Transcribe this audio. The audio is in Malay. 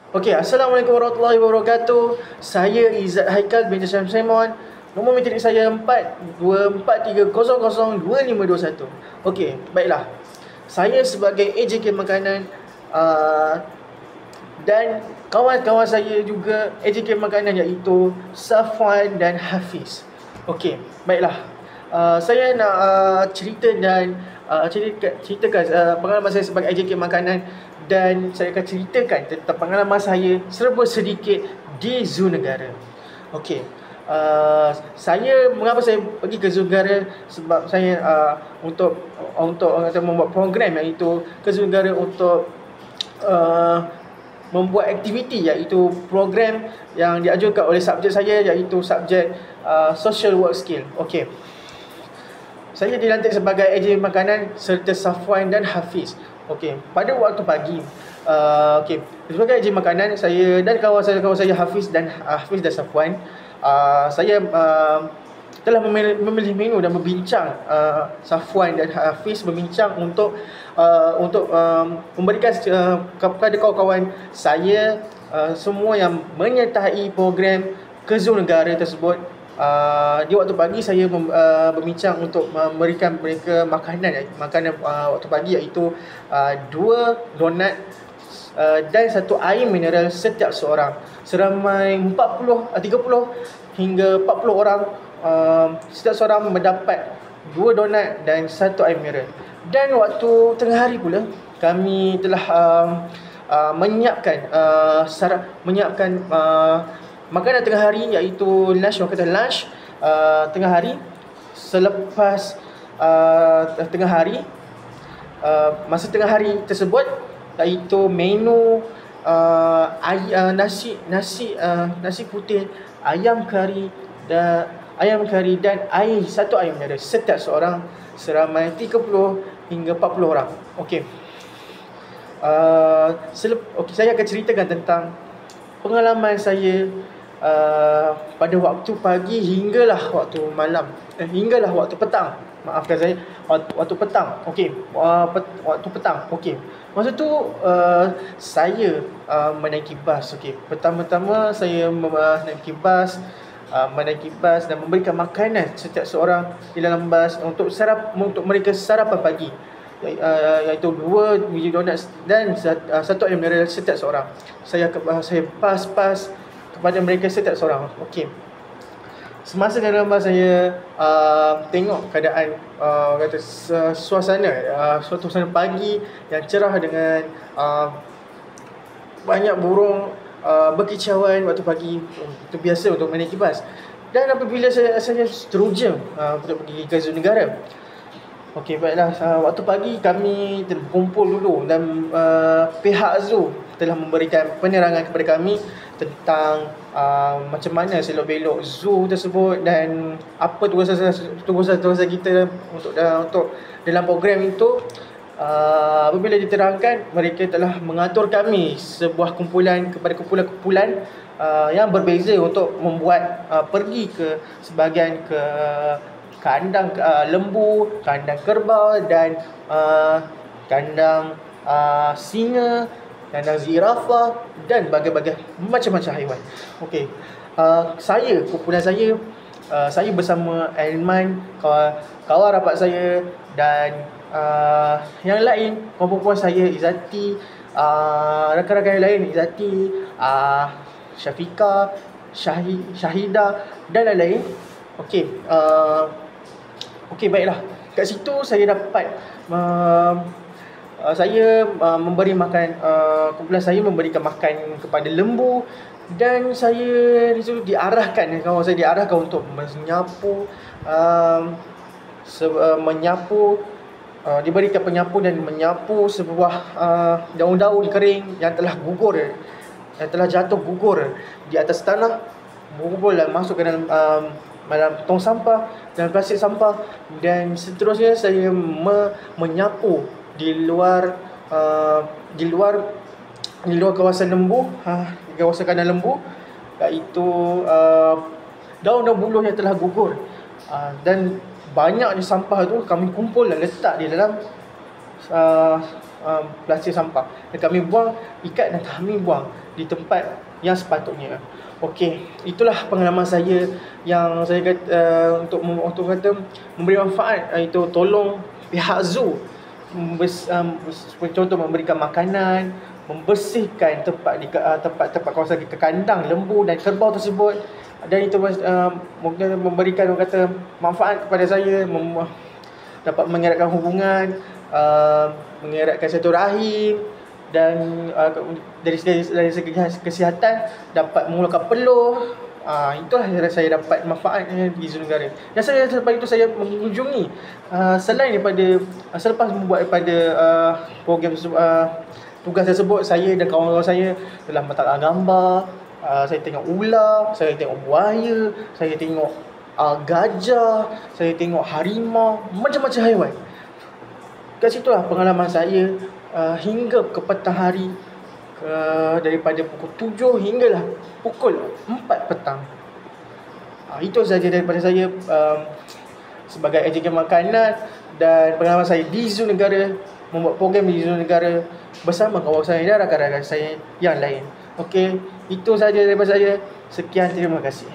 Okey, Assalamualaikum warahmatullahi wabarakatuh. Saya Izzat Haikal bin Syam Simon. Nombor metrik saya 4243002521. Okey, baiklah. Saya sebagai AJK Makanan dan kawan-kawan saya juga AJK Makanan, iaitu Safwan dan Hafiz. Okey, baiklah. Saya nak cerita dan ceritakan pengalaman saya sebagai AJK Makanan, dan saya akan ceritakan tentang pengalaman saya serba sedikit di Zoo Negara. Okey, mengapa saya pergi ke Zoo Negara? Sebab saya untuk membuat program, iaitu ke Zoo Negara untuk membuat aktiviti, iaitu program yang diajukan oleh subjek saya, iaitu subjek social work skill. Okey, saya dilantik sebagai AJ Makanan serta Safwan dan Hafiz. Okey, pada waktu pagi, sebagai AJ Makanan, saya dan kawan saya Hafiz dan Safwan, saya telah memilih menu dan berbincang. Safwan dan Hafiz berbincang untuk memberikan kepada kawan-kawan saya semua yang menyertai program ke Zoo Negara tersebut. Di waktu pagi saya berbincang untuk memberikan mereka makanan waktu pagi, iaitu 2 donat dan 1 air mineral setiap seorang. Seramai 30 hingga 40 orang, setiap seorang mendapat 2 donat dan 1 air mineral. Dan waktu tengah hari pula, kami telah menyiapkan makanan tengah hari, iaitu lunch tengah hari. Selepas tengah hari, masa tengah hari tersebut, iaitu menu nasi putih, ayam kari dan air 1 air mineral setiap seorang, seramai 30 hingga 40 orang. Okey. Saya akan ceritakan tentang pengalaman saya pada waktu pagi hinggalah waktu malam, hinggalah waktu petang. Maafkan saya, waktu petang. Okey, waktu petang. Okey. Masa tu saya menaiki bas. Okey, pertama-tama saya menaiki bas dan memberikan makanan setiap seorang di dalam bas untuk mereka sarapan pagi, iaitu 2 biji donat dan 1 air mineral setiap seorang. Saya pas kepada mereka setiap seorang. Okey. Semasa dalam bas, saya tengok keadaan suasana pagi yang cerah dengan banyak burung berkicauan waktu pagi. Itu biasa untuk menaiki bas. Dan apabila saya teruja untuk pergi ke Zoo Negara. Okey, baiklah. Waktu pagi kami berkumpul dulu, dan pihak Zoo telah memberikan penerangan kepada kami tentang macam mana selok-belok Zoo tersebut dan apa tugasan kita untuk dalam program itu. Apabila diterangkan, mereka telah mengatur kami sebuah kumpulan yang berbeza untuk membuat pergi ke sebahagian ke kandang lembu, kandang kerbau dan kandang singa, kandang zirafah dan berbagai macam-macam haiwan. Okey. Kumpulan saya bersama Aiman, kawan rapat saya, dan yang lain, kawan-kawan saya, Izzati, rakan-rakan yang lain, Izzati, Syafiqah, Syahidah dan lain-lain. Okey, baiklah. Kat situ saya dapat memberi makan, kumpulan saya memberikan makan kepada lembu, dan saya diarahkan untuk diberikan penyapu dan menyapu sebuah daun-daun kering yang telah jatuh gugur di atas tanah, berkumpul dan masuk ke dalam tong sampah dan plastik sampah. Dan seterusnya saya menyapu di luar kawasan lembu, kawasan kandang lembu, iaitu daun-daun buluh yang telah gugur, dan banyaknya sampah tu kami kumpul dan letak di dalam plastik sampah, dan kami buang, ikat dan kami buang di tempat yang sepatutnya. Okey, itulah pengalaman saya yang saya kata untuk kata memberi manfaat, itu tolong pihak zoo contoh memberikan makanan, membersihkan tempat kawasan kandang lembu dan kerbau tersebut, dan itu memberikan orang kata manfaat kepada saya, dapat mengeratkan hubungan, mengeratkan silaturahim, dan dari segi kesihatan dapat mengeluarkan peluh. Itulah yang saya dapat manfaatnya di zoo negara. Dan selepas itu saya mengunjungi, selain daripada selepas membuat daripada program tugas tersebut, saya dan kawan-kawan saya telah mentakar gambar. Saya tengok ular, saya tengok buaya, saya tengok gajah, saya tengok harimau, macam-macam haiwan. Kat situ lah pengalaman saya hingga ke petang hari, daripada pukul 7 hinggalah pukul 4 petang. Itu saja daripada saya sebagai agen makanan dan pengalaman saya di zoo negara, membuat program di zoo negara bersama kawan saya dan rakan-rakan saya yang lain. Okey, itu saja daripada saya. Sekian, terima kasih.